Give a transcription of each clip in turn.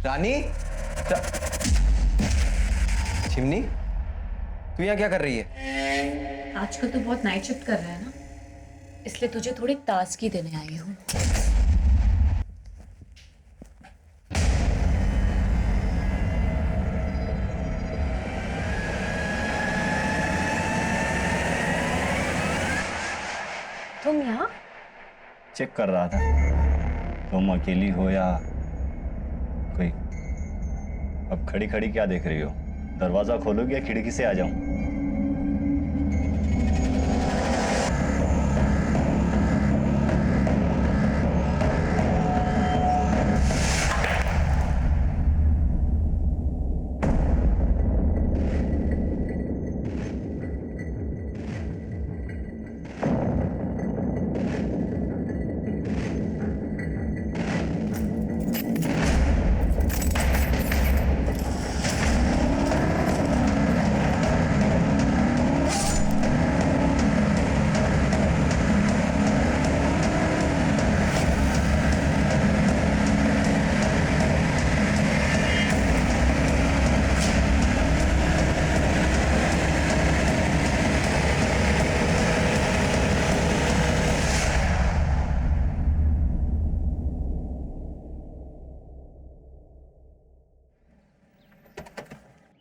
रानी, chimney, तू यहाँ क्या कर रही है? आजकल तो बहुत नाइट शिफ्ट कर रहा है ना, इसलिए तुझे थोड़ी ताजगी देने आई हूँ। तुम यहाँ? चेक कर रहा था तुम अकेली हो या कोई। अब खड़ी खड़ी क्या देख रही हो? दरवाजा खोलोगे या खिड़की से आ जाऊं?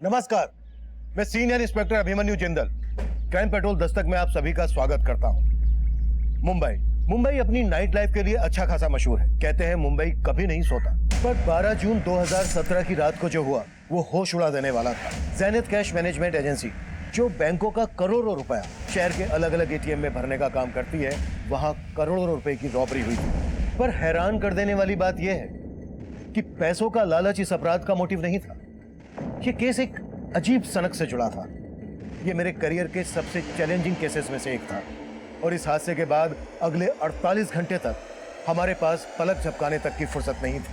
नमस्कार, मैं senior inspector Abhimanyu Jindal, crime petrol Dastak में आप सभी का स्वागत करता हूं। मुंबई अपनी नाइट लाइफ के लिए अच्छा खासा मशहूर है। कहते हैं मुंबई कभी नहीं सोता, पर 12 जून 2017 की रात को जो हुआ वो होश उड़ा देने वाला था। ज़ेनिथ कैश मैनेजमेंट एजेंसी, जो बैंकों का करोड़ों रुपया शहर के अलग अलग एटीएम में भरने का काम करती है, वहां करोड़ों रुपए की रॉबरी हुई थी। पर हैरान कर देने वाली बात यह है कि पैसों का लालच इस अपराध का मोटिव नहीं था। ये केस एक अजीब सनक से जुड़ा था। ये मेरे करियर के सबसे चैलेंजिंग केसेस में से एक था, और इस हादसे के बाद अगले 48 घंटे तक हमारे पास पलक झपकाने तक की फुर्सत नहीं थी।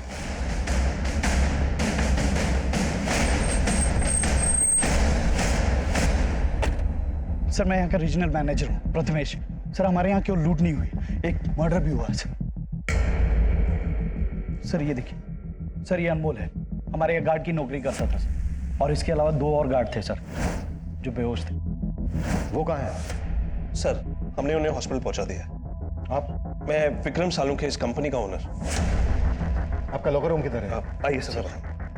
सर, मैं यहाँ का रीजनल मैनेजर हूँ, प्रथमेश। सर, हमारे यहाँ क्यों लूट नहीं हुई, एक मर्डर भी हुआ सर। ये देखिए सर, ये अनमोल है, हमारे यहाँ गार्ड की नौकरी करता था सर। और इसके अलावा 2 और गार्ड थे सर, जो बेहोश थे। वो कहाँ है? सर, हमने उन्हें हॉस्पिटल पहुंचा दिया। आप? मैं विक्रम सालुंखे, इस कंपनी का ओनर। आपका लॉकर रूम किधर है? आप आइए सर।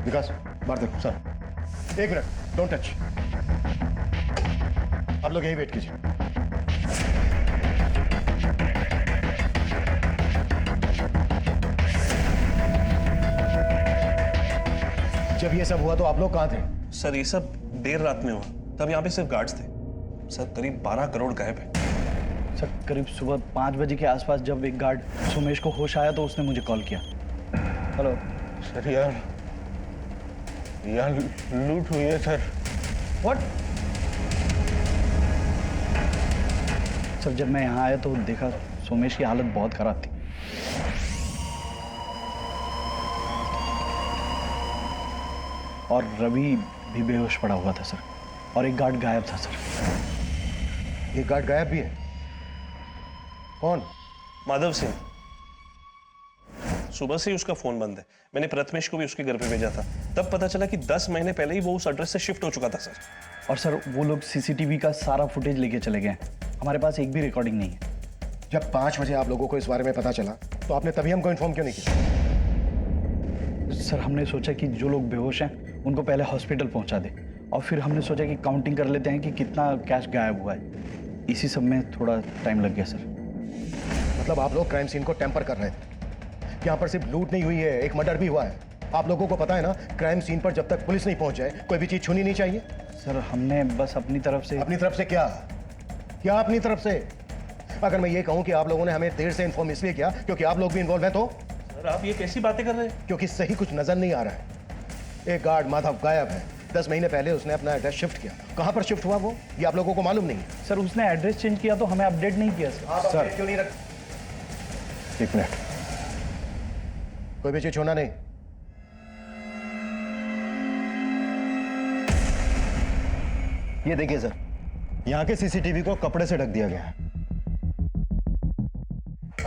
विकास, बाहर देखो सर। 1 minute, don't touch. आप लोग यही वेट कीजिए। जब ये सब हुआ तो आप लोग कहाँ थे? सर, ये सब देर रात में हुआ, तब यहाँ पे सिर्फ गार्ड्स थे। सर, करीब 12 करोड़ गायब है। सर, करीब सुबह 5 बजे के आसपास जब एक गार्ड सुमेश को होश आया तो उसने मुझे कॉल किया। हेलो सर, यार लूट हुई है सर। व्हाट? सर, जब मैं यहाँ आया तो देखा सुमेश की हालत बहुत खराब थी। और रवि भी बेहोश पड़ा हुआ था सर, और एक गार्ड गायब था सर। एक गार्ड गायब भी है? कौन? माधव सिंह। सुबह से ही उसका फोन बंद है। मैंने प्रथमेश को भी उसके घर पे भेजा था, तब पता चला कि 10 महीने पहले ही वो उस एड्रेस से शिफ्ट हो चुका था सर। और सर, वो लोग सीसीटीवी का सारा फुटेज लेके चले गए। हमारे पास एक भी रिकॉर्डिंग नहीं है। जब 5 बजे आप लोगों को इस बारे में पता चला तो आपने तभी हमको इन्फॉर्म क्यों नहीं किया? सर, हमने सोचा कि जो लोग बेहोश हैं उनको पहले हॉस्पिटल पहुंचा दे, और फिर हमने सोचा कि काउंटिंग कर लेते हैं कि कितना कैश गायब हुआ है। इसी सब में थोड़ा टाइम लग गया सर। मतलब आप लोग क्राइम सीन को टेम्पर कर रहे थे? यहाँ पर सिर्फ लूट नहीं हुई है, एक मर्डर भी हुआ है। आप लोगों को पता है ना, क्राइम सीन पर जब तक पुलिस नहीं पहुंच जाए कोई भी चीज छूनी नहीं चाहिए। सर, हमने बस अपनी तरफ से। अपनी तरफ से क्या? क्या अपनी तरफ से? अगर मैं ये कहूं कि आप लोगों ने हमें देर से इन्फॉर्म इसलिए किया क्योंकि आप लोग भी इन्वॉल्व हैं, तो? सर, आप ये कैसी बातें कर रहे हैं? क्योंकि सही कुछ नजर नहीं आ रहा है। एक गार्ड माधव गायब है। 10 महीने पहले उसने अपना एड्रेस शिफ्ट किया। कहां पर शिफ्ट हुआ वो, ये आप लोगों को मालूम नहीं है? सर, उसने एड्रेस चेंज किया तो हमें अपडेट नहीं किया सर। सर क्यों नहीं रख? 1 मिनट, कोई भी चीज छोड़ना नहीं। ये देखिए सर, यहाँ के सीसीटीवी को कपड़े से ढक दिया गया है।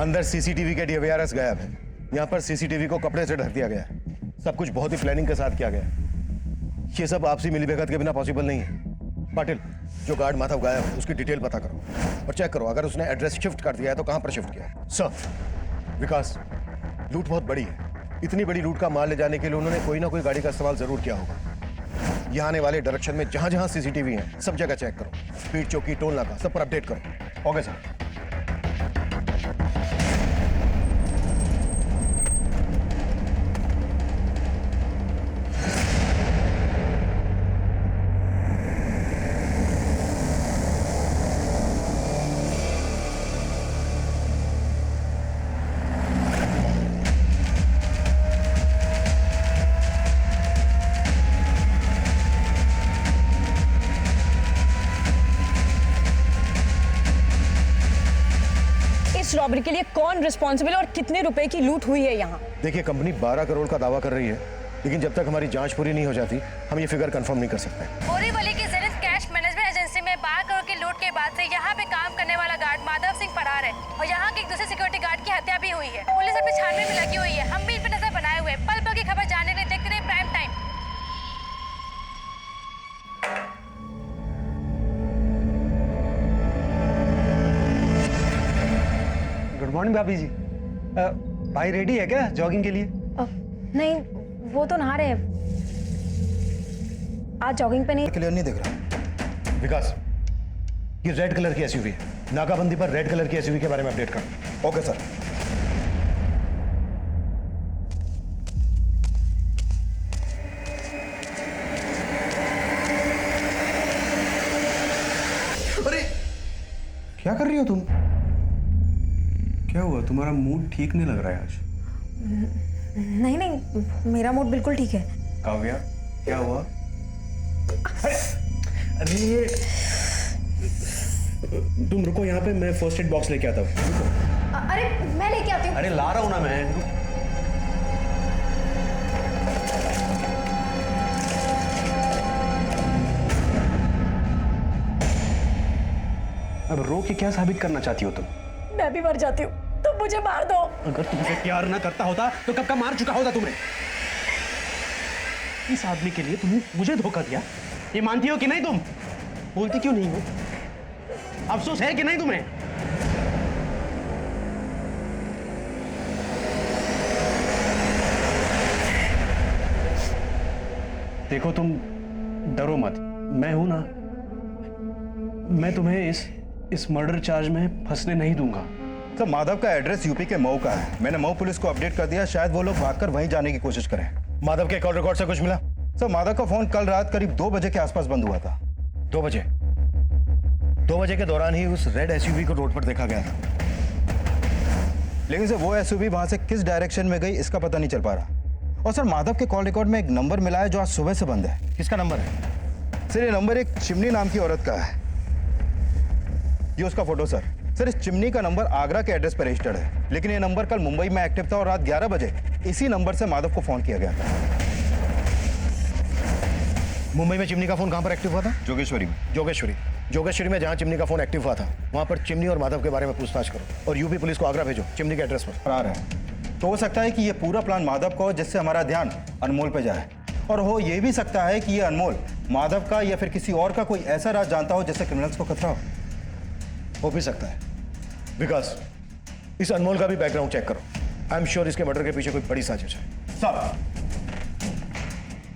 अंदर सीसीटीवी के डीवीआरएस गायब है, यहाँ पर सीसीटीवी को कपड़े से ढक दिया गया है। सब कुछ बहुत ही प्लानिंग के साथ किया गया है। ये सब आपसी मिलीभगत के बिना पॉसिबल नहीं है। पाटिल, जो गार्ड माधव गाया है उसकी डिटेल पता करो और चेक करो अगर उसने एड्रेस शिफ्ट कर दिया है तो कहां पर शिफ्ट किया है। सर विकास, लूट बहुत बड़ी है। इतनी बड़ी लूट का माल ले जाने के लिए उन्होंने कोई ना कोई गाड़ी का इस्तेमाल जरूर किया होगा। यहाँ आने वाले डायरेक्शन में जहां जहां सीसीटीवी है सब जगह चेक करो। स्पीड चौकी, टोल नाका, सब पर अपडेट करो। Okay sir. इस रॉबरी के लिए कौन रिस्पॉन्सिबल और कितने रुपए की लूट हुई है यहाँ? देखिए, कंपनी 12 करोड़ का दावा कर रही है, लेकिन जब तक हमारी जांच पूरी नहीं हो जाती हम ये फिगर कंफर्म नहीं कर सकते। बोरीवली की जेनिथ कैश मैनेजमेंट एजेंसी में 12 करोड़ की लूट के बाद से यहाँ पे काम करने वाला गार्ड माधव सिंह फरार है और यहाँ के एक दूसरे सिक्योरिटी गार्ड की हत्या भी हुई है। पुलिस अपनी छानबीन में लगी हुई है। हम भी इन पर नजर बनाए हुए हैं। पल पल की खबर जानने के लिए देखते रहिए प्राइम टाइम। गुड मॉर्निंग भाभी जी। भाई रेडी है क्या जॉगिंग के लिए? नहीं, वो तो नहा रहे हैं। आज जॉगिंग पे नहीं। क्लियर नहीं दिख रहा। विकास, ये रेड कलर की एसयूवी है। नाकाबंदी पर रेड कलर की एसयूवी के बारे में अपडेट कर। Okay sir. अरे क्या कर रही हो तुम? क्या हुआ? तुम्हारा मूड ठीक नहीं लग रहा है आज। नहीं नहीं, मेरा मूड बिल्कुल ठीक है। काव्या, क्या हुआ? अरे तुम रुको यहाँ पे, मैं फर्स्ट एड बॉक्स लेके आता हूँ। अरे मैं लेके आती हूँ। अरे ला रहा हूं ना मैं। अब रो के क्या साबित करना चाहती हो तुम? मैं भी मर जाती हूँ, तुम मुझे मार दो। अगर तुमसे प्यार ना करता होता तो कब का मार चुका होता तुम्हें। इस आदमी के लिए तुमने मुझे धोखा दिया, ये मानती हो कि नहीं? तुम बोलती क्यों नहीं हो? अफसोस है कि नहीं तुम्हें? देखो, तुम डरो मत, मैं हूं ना। मैं तुम्हें इस मर्डर चार्ज में फंसने नहीं दूंगा। सर, माधव का एड्रेस यूपी के मऊ का है। मैंने मऊ पुलिस को अपडेट कर दिया, शायद वो लोग भागकर वहीं जाने की कोशिश करें। माधव के कॉल रिकॉर्ड से कुछ मिला? सर, माधव का फोन कल रात करीब 2 बजे के आसपास बंद हुआ था। 2 बजे? 2 बजे के दौरान ही उस रेड एसयूवी को रोड पर देखा गया था। लेकिन सर, वो एसयूवी वहां से किस डायरेक्शन में गई इसका पता नहीं चल पा रहा। और सर, माधव के कॉल रिकॉर्ड में एक नंबर मिला है जो आज सुबह से बंद है। किसका नंबर है? सर, ये नंबर एक चिमनी नाम की औरत का है। ये उसका फोटो सर। सर, इस चिमनी का नंबर आगरा के एड्रेस पर रजिस्टर्ड है, लेकिन ये नंबर कल मुंबई में एक्टिव था और रात 11 बजे इसी नंबर से माधव को फोन किया गया था। मुंबई में चिमनी का फोन कहां पर एक्टिव हुआ था? जोगेश्वरी में। जोगेश्वरी में जहां चिमनी का फोन एक्टिव हुआ था वहां पर चिमनी और माधव के बारे में पूछताछ करो और यूपी पुलिस को आगरा भेजो चिमनी के एड्रेस पर। फरार है तो हो सकता है कि ये पूरा प्लान माधव का हो, जिससे हमारा ध्यान अनमोल पे जाए। और हो ये भी सकता है कि ये अनमोल माधव का या फिर किसी और का कोई ऐसा राज जानता हो जिससे क्रिमिनल्स को खतरा हो भी सकता है। विकास, इस अनमोल का भी बैकग्राउंड चेक करो। आई एम श्योर इसके मर्डर के पीछे कोई बड़ी साजिश है।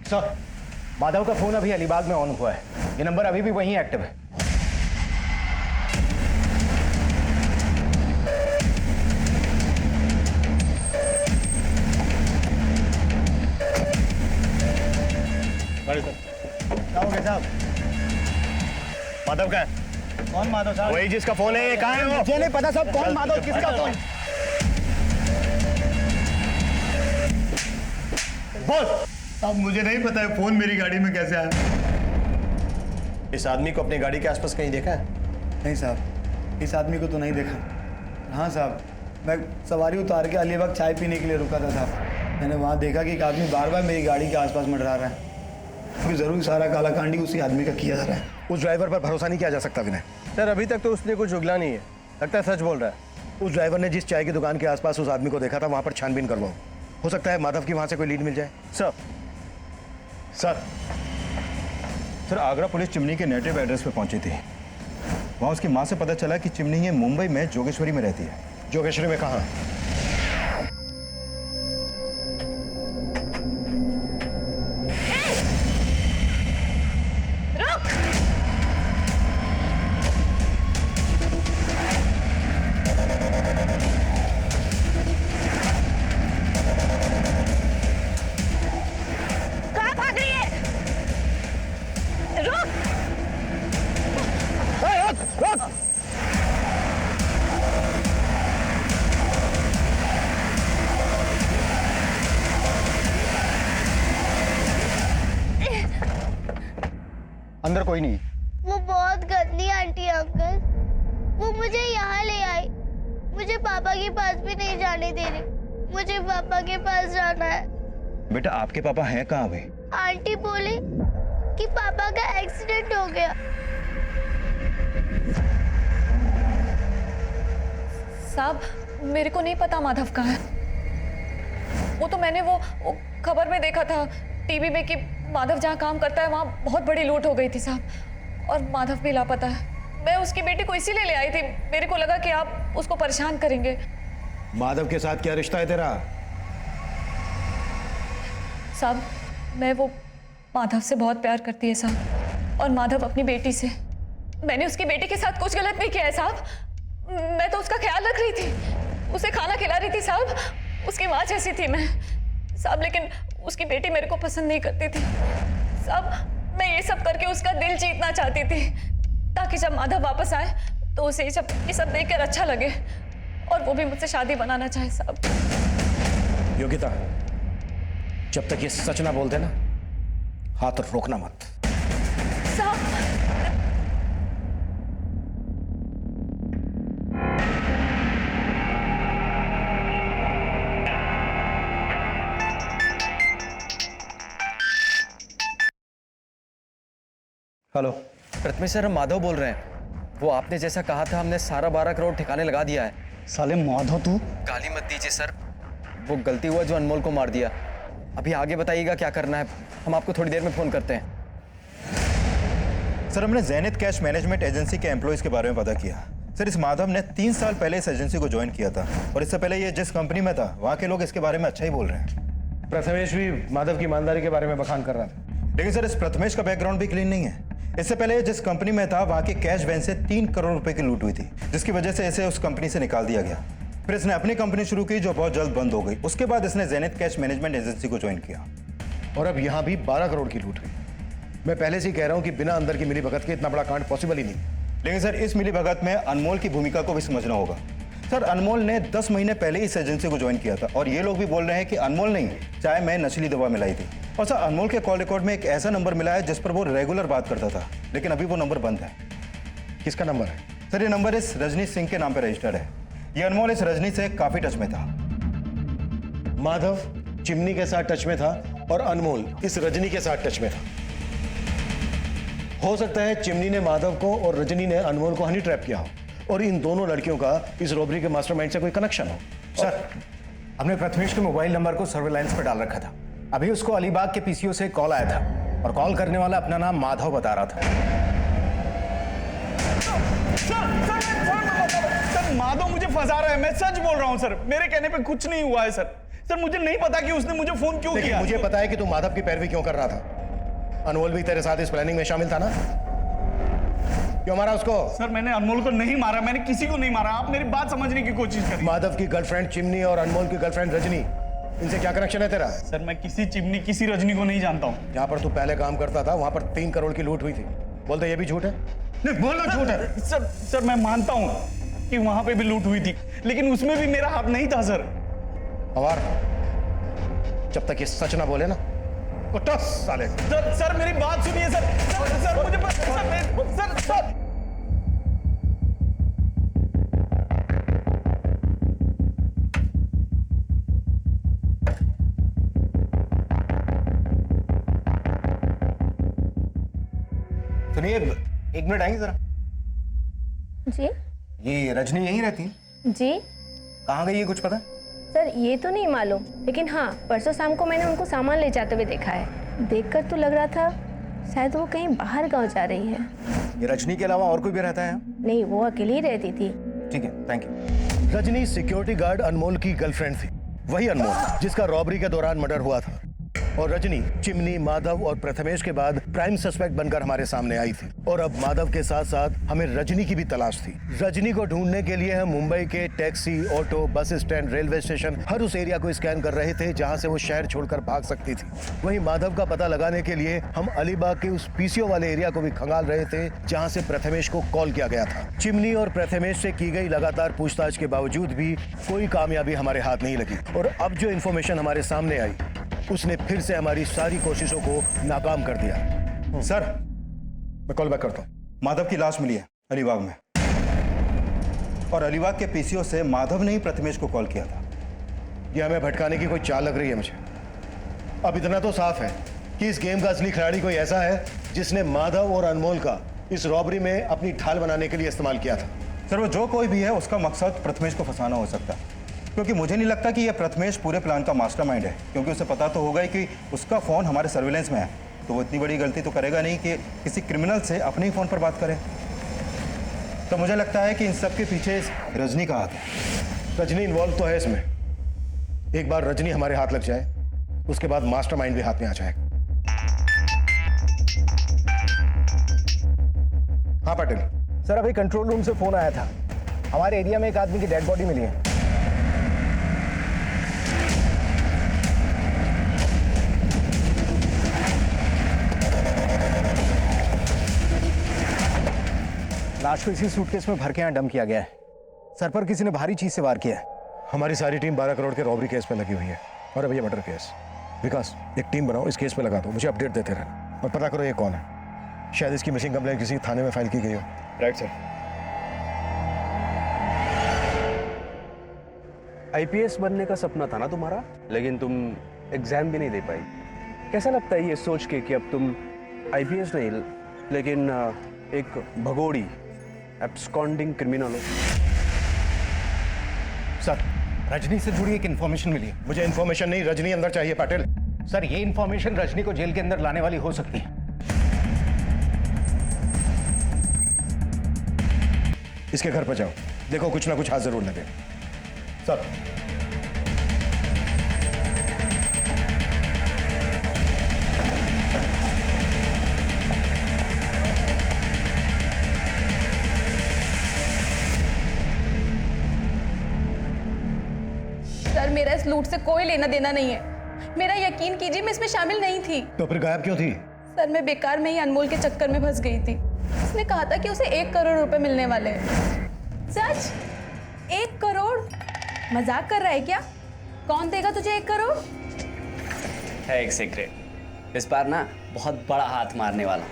सर, माधव का फोन अभी अलीबाग में ऑन हुआ है। ये नंबर अभी भी वहीं एक्टिव है। क्या हो गया साहब? माधव का है? कौन माधव साहब? वही जिसका फोन है। कहाँ है वो? मुझे नहीं पता साहब, कौन माधव, किसका फोन? बोल। अब मुझे नहीं पता है फोन मेरी गाड़ी में कैसे आया। इस आदमी को अपनी गाड़ी के आसपास कहीं देखा है? नहीं साहब, इस आदमी को तो नहीं देखा। हाँ साहब, मैं सवारी उतार के अलीबाग चाय पीने के लिए रुका था साहब। मैंने वहाँ देखा कि एक आदमी बार बार मेरी गाड़ी के आसपास मंडरा रहा है। क्योंकि जरूर सारा कालाकांडी उसी आदमी का किया जा रहा है। उस ड्राइवर पर भरोसा नहीं किया जा सकता विनय। सर, अभी तक तो उसने कुछ उगला नहीं है। लगता है सच बोल रहा है। उस ड्राइवर ने जिस चाय की दुकान के आसपास उस आदमी को देखा था वहां पर छानबीन करवाओ। हो सकता है माधव की वहां से कोई लीड मिल जाए। Sir sir sir Agra police chimney के नेटिव एड्रेस पे पहुंची थी। वहां उसकी मां से पता चला कि चिमनी ये मुंबई में जोगेश्वरी में रहती है। जोगेश्वरी में कहाँ? कहाँ भाग रही है? रुक! अंदर कोई नहीं। वो बहुत गंदी आंटी अंकल, वो मुझे यहाँ ले आई। मुझे पापा के पास भी नहीं जाने दे रही। मुझे पापा के पास जाना है। बेटा आपके पापा हैं कहाँ अभी? आंटी बोली कि पापा का एक्सीडेंट हो गया। साहब, मेरे को नहीं पता माधव कहाँ है। वो तो मैंने वो खबर में देखा था टीवी में कि माधव जहाँ काम करता है वहाँ बहुत बड़ी लूट हो गई थी साहब, और माधव भी लापता है। मैं उसकी बेटी को इसीलिए ले आई थी, मेरे को लगा कि आप उसको परेशान करेंगे। माधव के साथ क्या रिश्ता है तेरा? साहब, मैं वो माधव से बहुत प्यार करती है साहब, और माधव अपनी बेटी से। मैंने उसकी बेटी के साथ कुछ गलत नहीं किया है साहब। मैं तो उसका ख्याल रख रही थी, उसे खाना खिला रही थी साहब, उसकी माँ जैसी थी मैं साहब। लेकिन उसकी बेटी मेरे को पसंद नहीं करती थी साहब। मैं ये सब करके उसका दिल जीतना चाहती थी, ताकि जब माधव वापस आए तो उसे ये सब देखकर अच्छा लगे, और वो भी मुझसे शादी बनाना चाहे साहब। योगिता, जब तक ये सच ना बोल देना, हाथ रोकना मत। साहब, हेलो प्रथमेश सर, हम माधव बोल रहे हैं। वो आपने जैसा कहा था, हमने सारा 12 करोड़ ठिकाने लगा दिया है। साले माधव तू गाली मत दीजिए सर, वो गलती हुआ जो अनमोल को मार दिया। अभी आगे बताइएगा क्या करना है, हम आपको थोड़ी देर में फोन करते हैं। सर हमने जैनित कैश मैनेजमेंट एजेंसी के एम्प्लॉयज के बारे में पता किया। सर इस माधव ने 3 साल पहले इस एजेंसी को ज्वाइन किया था, और इससे पहले ये जिस कंपनी में था वहाँ के लोग इसके बारे में अच्छा ही बोल रहे हैं। प्रथमेश भी माधव की ईमानदारी के बारे में बखान कर रहा था। लेकिन सर इस प्रथमेश का बैकग्राउंड भी क्लीन नहीं है। इससे पहले जिस कंपनी में था वहाँ के कैश वैन से 3 करोड़ रुपए की लूट हुई थी, जिसकी वजह से इसे उस कंपनी से निकाल दिया गया। फिर इसने अपनी कंपनी शुरू की जो बहुत जल्द बंद हो गई। उसके बाद इसने जैनित कैश मैनेजमेंट एजेंसी को ज्वाइन किया, और अब यहाँ भी 12 करोड़ की लूट हुई। मैं पहले से ही कह रहा हूँ कि बिना अंदर की मिली भगत के इतना बड़ा कांड पॉसिबल ही नहीं। लेकिन सर इस मिली भगत में अनमोल की भूमिका को भी समझना होगा। सर अनमोल ने 10 महीने पहले इस एजेंसी को ज्वाइन किया था, और ये लोग भी बोल रहे हैं कि अनमोल नहीं, चाय में नशीली दवा मिलाई थी। और सर अनमोल के कॉल रिकॉर्ड में एक ऐसा नंबर मिला है जिस पर वो रेगुलर बात करता था, लेकिन अभी वो नंबर बंद है। किसका नंबर है? सर ये नंबर इस रजनी सिंह के नाम पर रजिस्टर्ड है। ये अनमोल इस रजनी से काफी टच में था। माधव चिमनी के साथ टच में था, और अनमोल इस रजनी के साथ टच में था। हो सकता है चिमनी ने माधव को और रजनी ने अनमोल को हनी ट्रैप किया हो, और इन दोनों लड़कियों का इस रॉबरी के मास्टरमाइंड से कोई कनेक्शन हो। सर हमने प्रथमेश के मोबाइल नंबर को सर्वेलांस पर डाल रखा था। अभी उसको अलीबाग के पीसीओ से कॉल आया था, और कॉल करने वाला अपना नाम माधव बता रहा था। सर माधव मुझे फंसा रहा है, मैं सच बोल रहा हूँ सर, मेरे कहने पे कुछ नहीं हुआ है सर। सर मुझे नहीं पता कि उसने मुझे फोन क्यों किया। मुझे पता है कि तू माधव की पैरवी क्यों कर रहा था। अनमोल भी तेरे साथ इस प्लानिंग में शामिल था ना? क्यों मारा उसको? सर मैंने अनमोल को नहीं मारा, मैंने किसी को नहीं मारा। आप मेरी बात समझने की कोशिश करिए। माधव की गर्लफ्रेंड चिमनी और अनमोल की गर्लफ्रेंड रजनी, इनसे क्या कनेक्शन है तेरा? सर मैं किसी चिमनी किसी रजनी को नहीं जानता हूँ। जहाँ पर तू पहले काम करता था वहां पर 3 करोड़ की लूट हुई थी। बोलते ये भी झूठ है? नहीं बोलो झूठ है। सर मैं मानता हूँ कि वहां पे भी लूट हुई थी, लेकिन उसमें भी मेरा हाथ नहीं था सर। अवार, जब तक ये सच ना बोले ना, कुत्ता साले। सर मेरी बात सुनिए सर। सर मुझे सर सुनिए, 1 मिनट आएंगे जरा। जी ये रजनी यहीं रहती है? जी। कहाँ गई है कुछ पता? सर ये तो नहीं मालूम, लेकिन हाँ परसों शाम को मैंने उनको सामान ले जाते हुए देखा है। देखकर तो लग रहा था शायद वो कहीं बाहर गांव जा रही है। ये रजनी के अलावा और कोई भी रहता है? नहीं, वो अकेली ही रहती थी। ठीक है, thank you. Rajni security guard Anmol की गर्लफ्रेंड थी, वही अनमोल जिसका रॉबरी के दौरान मर्डर हुआ था। और रजनी चिमनी, माधव और प्रथमेश के बाद प्राइम सस्पेक्ट बनकर हमारे सामने आई थी। और अब माधव के साथ साथ हमें रजनी की भी तलाश थी। रजनी को ढूंढने के लिए हम मुंबई के taxi, auto, bus stand, railway station, हर उस एरिया को स्कैन कर रहे थे जहां से वो शहर छोड़कर भाग सकती थी। वहीं माधव का पता लगाने के लिए हम अलीबाग के उस पीसीओ वाले एरिया को भी खंगाल रहे थे जहां से प्रथमेश को कॉल किया गया था। चिमनी और प्रथमेश से की गई लगातार पूछताछ के बावजूद भी कोई कामयाबी हमारे हाथ नहीं लगी। और अब जो इन्फॉर्मेशन हमारे सामने आई उसने फिर से हमारी सारी कोशिशों को नाकाम कर दिया। सर, मैं कॉल बैक करता हूँ। माधव की लाश मिली है अलीबाग में, और अलीबाग के पीसीओ से माधव ने ही प्रथमेश को कॉल किया था। ये हमें भटकाने की कोई चाल लग रही है मुझे। अब इतना तो साफ है कि इस गेम का असली खिलाड़ी कोई ऐसा है जिसने माधव और अनमोल का इस रॉबरी में अपनी ढाल बनाने के लिए इस्तेमाल किया था। सर, वो जो कोई भी है उसका मकसद प्रथमेश को फंसाना हो सकता है, क्योंकि मुझे नहीं लगता कि यह प्रथमेश पूरे प्लान का मास्टरमाइंड है, क्योंकि उसे पता तो होगा ही कि उसका फ़ोन हमारे सर्विलेंस में है, तो वो इतनी बड़ी गलती तो करेगा नहीं कि किसी क्रिमिनल से अपने ही फ़ोन पर बात करे। तो मुझे लगता है कि इन सब के पीछे रजनी का हाथ है। रजनी इन्वॉल्व तो है इसमें। एक बार रजनी हमारे हाथ लग जाए उसके बाद मास्टरमाइंड भी हाथ में आ जाएगा। हाँ पाटिल। सर, अभी कंट्रोल रूम से फोन आया था। हमारे एरिया में एक आदमी की डेड बॉडी मिली है। लाश को इसी सूटकेस में भर के यहाँ डंप किया गया है। सर पर किसी ने भारी चीज से वार किया है। हमारी सारी टीम 12 करोड़ के रॉबरी केस पे लगी हुई है और अब ये मर्डर केस। विकास, एक टीम बनाओ, इस केस पे लगा दो, मुझे अपडेट देते रहना और पता करो ये कौन है। शायद इसकी मिसिंग कंप्लेंट किसी थाने में फाइल की गई हो। Right sir. आईपीएस बनने का सपना था ना तुम्हारा, लेकिन तुम एग्जाम भी नहीं दे पाई। कैसा लगता है ये सोच के कि अब तुम आईपीएस नहीं लेकिन एक भगोड़ी एब्सकॉन्डिंग क्रिमिनल हो? सर, रजनी से जुड़ी एक इन्फॉर्मेशन मिली है। मुझे इन्फॉर्मेशन नहीं, रजनी अंदर चाहिए पाटिल। सर, ये इन्फॉर्मेशन रजनी को जेल के अंदर लाने वाली हो सकती है। इसके घर पर जाओ, देखो कुछ ना कुछ हाथ जरूर लगे। सर, सर मेरा इस लूट से कोई लेना देना नहीं है। मेरा यकीन कीजिए मैं इसमें शामिल नहीं थी। तो फिर गायब क्यों थी? सर मैं बेकार में ही अनमोल के चक्कर में फंस गई थी। उसने कहा था कि उसे 1 करोड़ रुपए मिलने वाले हैं। सच? 1 करोड़? मजाक कर रहा है क्या? कौन देगा तुझे 1 करोड़? है एक सीक्रेट, इस बार ना बहुत बड़ा हाथ मारने वाला,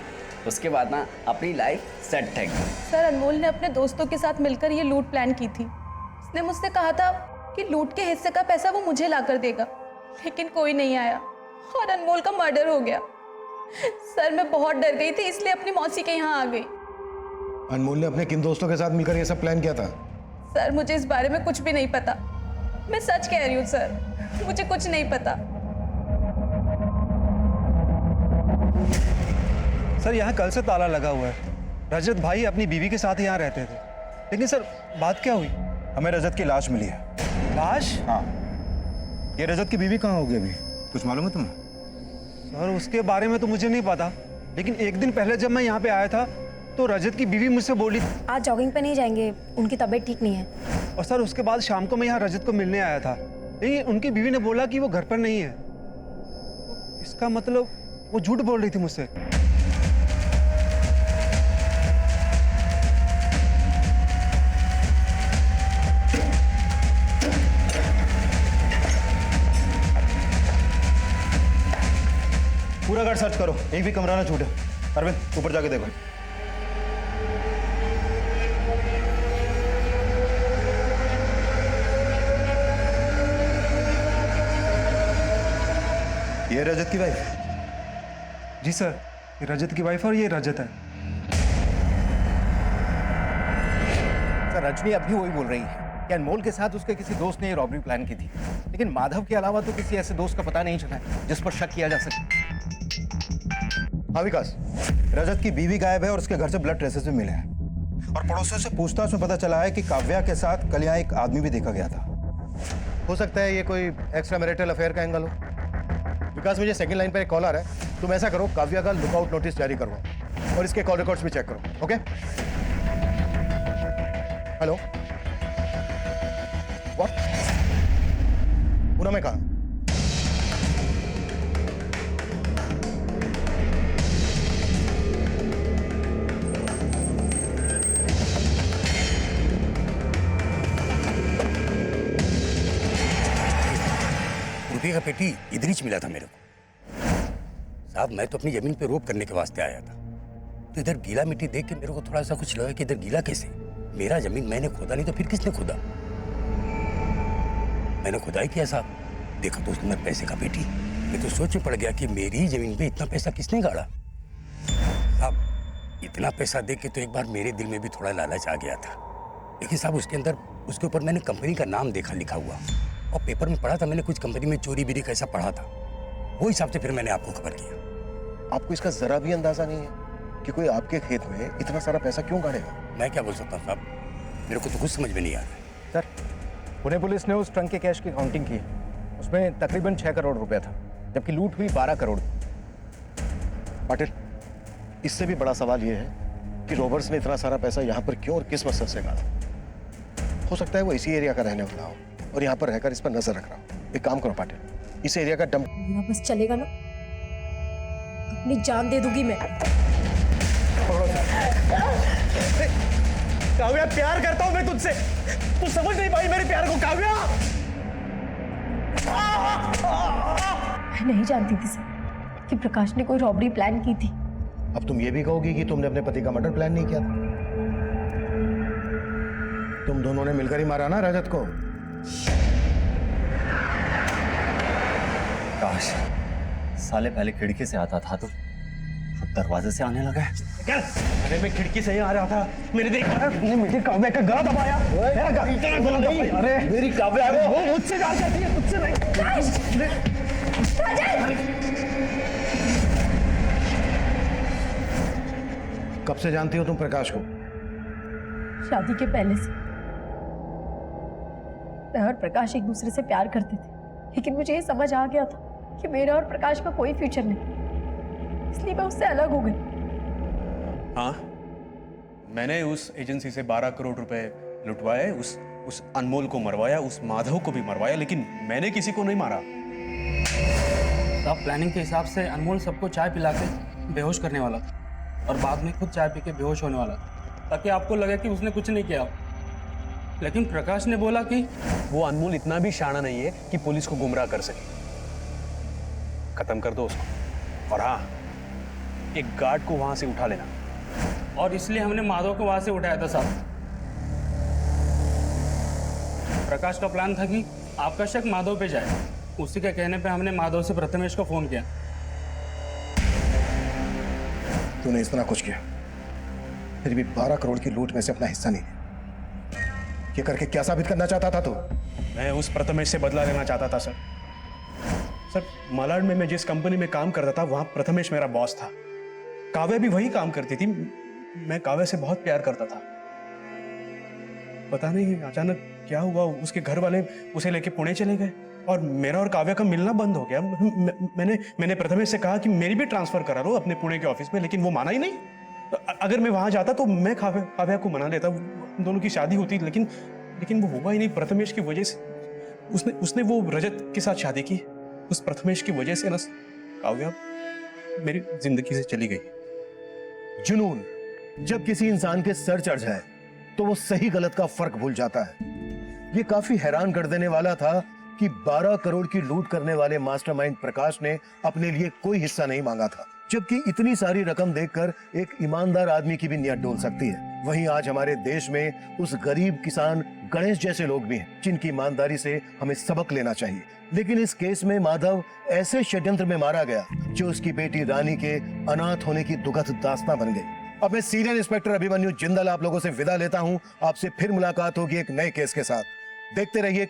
उसके बाद ना अपनी लाइफ सेट है। सर अनमोल ने अपने दोस्तों के साथ मिलकर ये लूट प्लान की थी। उसने मुझसे कहा था कि लूट के हिस्से का पैसा वो मुझे लाकर देगा, लेकिन कोई नहीं आया और अनमोल का मर्डर हो गया। सर मैं बहुत डर गई थी, इसलिए अपनी मौसी के यहाँ आ गई। अनमोल ने अपने किन दोस्तों के साथ मिलकर ये सब प्लान किया था? सर मुझे इस बारे में कुछ भी नहीं पता। मैं सच कह रही हूँ सर, मुझे कुछ नहीं पता। सर यहाँ कल से ताला लगा हुआ है। रजत भाई अपनी बीवी के साथ यहाँ रहते थे, लेकिन सर बात क्या हुई? हमें रजत की लाश मिली है। लाश? हाँ। ये रजत की बीवी कहाँ होगी अभी, कुछ मालूम है तुम्हें? सर उसके बारे में तो मुझे नहीं पता, लेकिन एक दिन पहले जब मैं यहाँ पे आया था तो रजत की बीवी मुझसे बोली आज जॉगिंग पे नहीं जाएंगे, उनकी तबीयत ठीक नहीं है। और सर उसके बाद शाम को मैं यहाँ रजत को मिलने आया था, लेकिन उनकी बीवी ने बोला कि वो घर पर नहीं है। इसका मतलब वो झूठ बोल रही थी मुझसे। पूरा घर सर्च करो, एक भी कमरा ना छूटे। अरविंद ऊपर जाके देखो। ये रजत की वाइफ? जी सर, ये रजत की वाइफ और ये रजत है। सर रजनी अब भी वही बोल रही है। कि अनमोल के साथ उसके किसी दोस्त ने ये रॉबरी प्लान की थी, लेकिन माधव के अलावा तो किसी ऐसे दोस्त का पता नहीं चला है जिस पर शक किया जा सके। हाँ विकास, रजत की बीवी गायब है और उसके घर से ब्लड ट्रेसेस भी मिले हैं और पड़ोसियों से पूछताछ में पता चला है कि काव्या के साथ कल यहाँ एक आदमी भी देखा गया था। हो सकता है ये कोई एक्स्ट्रा मैरिटल अफेयर का एंगल हो। विकास, मुझे सेकंड लाइन पर एक कॉल आ रहा है, तुम ऐसा करो काव्या का लुकआउट नोटिस जारी करवाओ और इसके कॉल रिकॉर्ड्स भी चेक करो। ओके? Hello, what? पूनम में कहा? रुपये का पेटी इधर ही मिला था मेरे को साहब। मैं तो अपनी जमीन पे रोप करने के वास्ते आया था, तो इधर गीला मिट्टी देख के मेरे को थोड़ा सा कुछ लगा कि इधर गीला कैसे? मेरा जमीन मैंने खोदा नहीं तो फिर किसने खोदा? मैंने खुदाई किया साहब, देखा तो उसके अंदर पैसे का पेटी। मैं तो सोच में पड़ गया कि मेरी जमीन पे इतना पैसा किसने गाड़ा। साहब इतना पैसा देख के तो एक बार मेरे दिल में भी थोड़ा लालच आ गया था, लेकिन साहब उसके अंदर उसके ऊपर मैंने कंपनी का नाम देखा लिखा हुआ और पेपर में पढ़ा था मैंने कुछ कंपनी में चोरी बिरी कैसा पढ़ा था, वो हिसाब से फिर मैंने आपको खबर किया। आपको इसका जरा भी अंदाजा नहीं है कि कोई आपके खेत में इतना सारा पैसा क्यों गाड़ेगा? मैं क्या बोल सकता हूँ साहब, मेरे को तो कुछ समझ में नहीं आ रहा है। सर, पुणे पुलिस ने उस ट्रंक के कैश की काउंटिंग की, उसमें तकरीबन 6 करोड़ रुपया था, जबकि लूट हुई 12 करोड़। पाटिल, इससे भी बड़ा सवाल यह है कि रॉबर्स ने इतना सारा पैसा यहाँ पर क्यों और किस मकसद से गाड़ा। हो सकता है वो इसी एरिया का रहने वाला हो और यहाँ पर रहकर इस पर नजर रख रहा हो। एक काम करो पाटिल, इस एरिया का डंप बस चलेगा ना, अपनी जान दे दूंगी मैं। काव्या, प्यार करता हूं मैं तुझसे, तू समझ नहीं पाई मेरे प्यार को काव्या। मैं नहीं जानती थी सर कि प्रकाश ने कोई रॉबरी प्लान की थी। अब तुम ये भी कहोगी कि तुमने अपने पति का मर्डर प्लान नहीं किया था? तुम दोनों ने मिलकर ही मारा ना रजत को? काश साले पहले खिड़की से आता था तो अब दरवाजे से आने लगा है। अरे मैं खिड़की से ही आ रहा था, मैंने देखा मुझे काव्या का गला दबाया। मेरा गला नहीं, अरे मेरी काव्या वो मुझसे जा जाती है, मुझसे नहीं। कब से जानती हो तुम प्रकाश को? शादी के पहले से मैं और प्रकाश एक दूसरे से प्यार करते थे, लेकिन मुझे ये समझ आ गया था कि मेरा और प्रकाश का कोई फ्यूचर नहीं, इसलिए मैं उससे अलग हो गई। हाँ, मैंने उस एजेंसी से 12 करोड़ रुपए लुटवाए, उस अनमोल को मरवाया, उस माधव को भी मरवाया, लेकिन मैंने किसी को नहीं मारा। आप प्लानिंग के हिसाब से अनमोल सबको चाय पिला के बेहोश करने वाला और बाद में खुद चाय पी के बेहोश होने वाला, ताकि आपको लगे कि उसने कुछ नहीं किया। लेकिन प्रकाश ने बोला कि वो अनमोल इतना भी शाना नहीं है कि पुलिस को गुमराह कर सके। खत्म कर दो उसको, और हाँ, एक गार्ड को वहां से उठा लेना। और इसलिए हमने माधव को वहां से उठाया था साहब। प्रकाश का प्लान था कि आपका शक माधव पे जाए, उसी के कहने पे हमने माधव से प्रथमेश को फोन किया। तूने इतना कुछ किया, फिर भी 12 करोड़ की लूट में से अपना हिस्सा नहीं दिया। ये करके क्या साबित करना चाहता था तू? मैं उस प्रथमेश से बदला लेना चाहता था सर। सर, मालाड में मैं जिस कंपनी में काम करता था वहां प्रथमेश मेरा बॉस था। काव्या भी वही काम करती थी। मैं काव्या से बहुत प्यार करता था। पता नहीं अचानक क्या हुआ, उसके घर वाले उसे लेके पुणे चले गए और मेरा और काव्या का मिलना बंद हो गया। मैंने प्रथमेश से कहा कि मेरी भी ट्रांसफर करा लो अपने पुणे के ऑफिस में, लेकिन वो माना ही नहीं। अगर मैं वहां जाता तो मैं काव्या को मना लेता, दोनों की शादी होती, लेकिन वो हुआ ही नहीं। प्रथमेश की वजह से उसने वो रजत के साथ शादी की। उस प्रथमेश की वजह से ना काव्या मेरी जिंदगी से चली गई। जुनून जब किसी इंसान के सर चढ़ जाए तो वो सही गलत का फर्क भूल जाता है। ये काफी हैरान कर देने वाला था कि 12 करोड़ की लूट करने वाले मास्टरमाइंड प्रकाश ने अपने लिए कोई हिस्सा नहीं मांगा था, जबकि इतनी सारी रकम देखकर एक ईमानदार आदमी की भी नीयत डोल सकती है। वहीं आज हमारे देश में उस गरीब किसान गणेश जैसे लोग भी हैं जिनकी ईमानदारी से हमें सबक लेना चाहिए। लेकिन इस केस में माधव ऐसे षड्यंत्र में मारा गया जो उसकी बेटी रानी के अनाथ होने की दुखद दास्तां बन गई। अब मैं सीनियर इंस्पेक्टर अभिमन्यु जिंदल आप लोगों से विदा लेता हूं। आपसे फिर मुलाकात होगी एक नए केस के साथ। देखते रहिए